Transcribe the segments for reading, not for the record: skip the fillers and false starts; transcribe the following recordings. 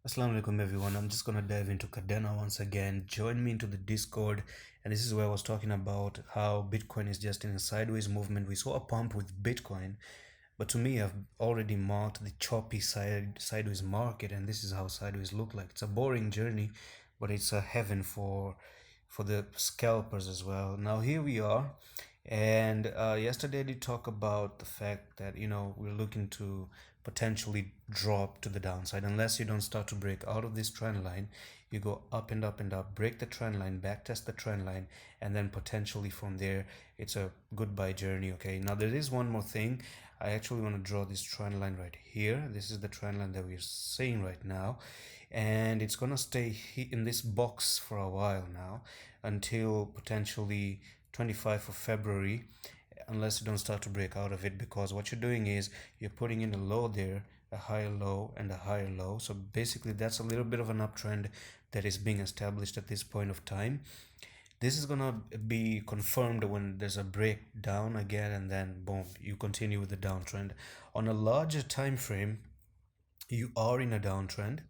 Assalamu alaikum everyone. I'm just gonna dive into Kadena once again. Join me into the Discord, and this is where I was talking about how Bitcoin is just in a sideways movement. We saw a pump with Bitcoin, but to me, I've already marked the choppy sideways market, and this is how sideways look like. It's a boring journey, but it's a heaven for the scalpers as well. Now here we are, and yesterday I did talk about the fact that we're looking to potentially drop to the downside unless you don't start to break out of this trend line. You go up and up and up, break the trend line, back test the trend line, and then potentially from there it's a goodbye journey. Okay, now there is one more thing. I actually want to draw this trend line right here. This is the trend line that we're seeing right now, and it's gonna stay in this box for a while now until potentially 25th of February, unless you don't start to break out of it, because what you're doing is you're putting in a low there, a higher low and a higher low. So basically that's a little bit of an uptrend that is being established at this point of time. This is gonna be confirmed when there's a breakdown again, and then boom, you continue with the downtrend. On a larger time frame, you are in a downtrend.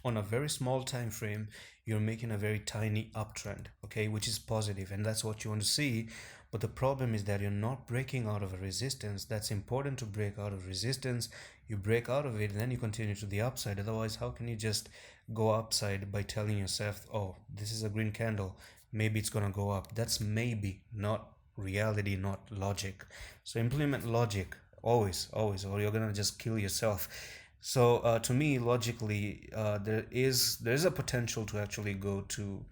On a very small time frame, you're making a very tiny uptrend, okay, which is positive, and that's what you want to see. But the problem is that you're not breaking out of a resistance. That's important to break out of resistance. You break out of it and then you continue to the upside. Otherwise, how can you just go upside by telling yourself, oh, this is a green candle, maybe it's gonna go up? That's maybe, not reality, not logic. So implement logic always, always, or you're gonna just kill yourself. So to me, logically, there is a potential to actually go to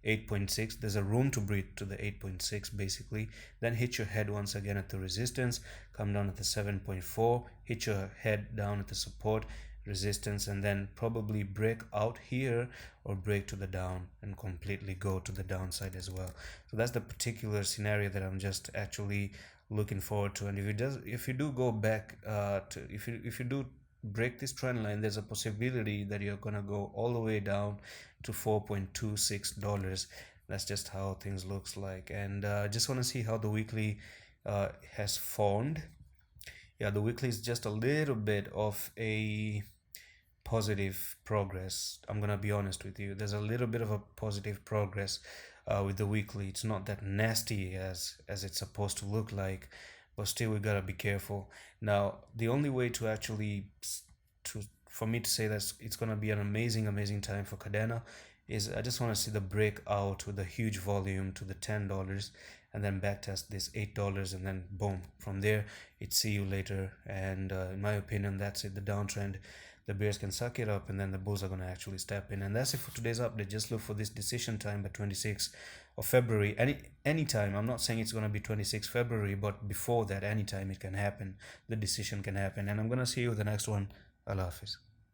8.6. There's a room to breathe to the 8.6 basically. Then hit your head once again at the resistance, come down at the 7.4, hit your head down at the support resistance, and then probably break out here or break to the down and completely go to the downside as well. So that's the particular scenario that I'm just actually looking forward to. And if you do go back if you do break this trend line, there's a possibility that you're gonna go all the way down to $4.26. That's just how things looks like. And just want to see how the weekly has formed. Yeah, the weekly is just a little bit of a positive progress. I'm gonna be honest with you, there's a little bit of a positive progress with the weekly. It's not that nasty as it's supposed to look like, but still we gotta be careful. Now the only way to actually to for me to say that it's gonna be an amazing time for Kadena is I just want to see the breakout with a huge volume to the $10, and then backtest this $8, and then boom, from there it's see you later. And in my opinion, that's it. The downtrend, the bears can suck it up, and then the bulls are going to actually step in. And that's it for today's update. Just look for this decision time by 26th of February. Anytime. I'm not saying it's going to be 26th February, but before that, anytime it can happen. The decision can happen. And I'm going to see you with the next one. Allah Hafiz.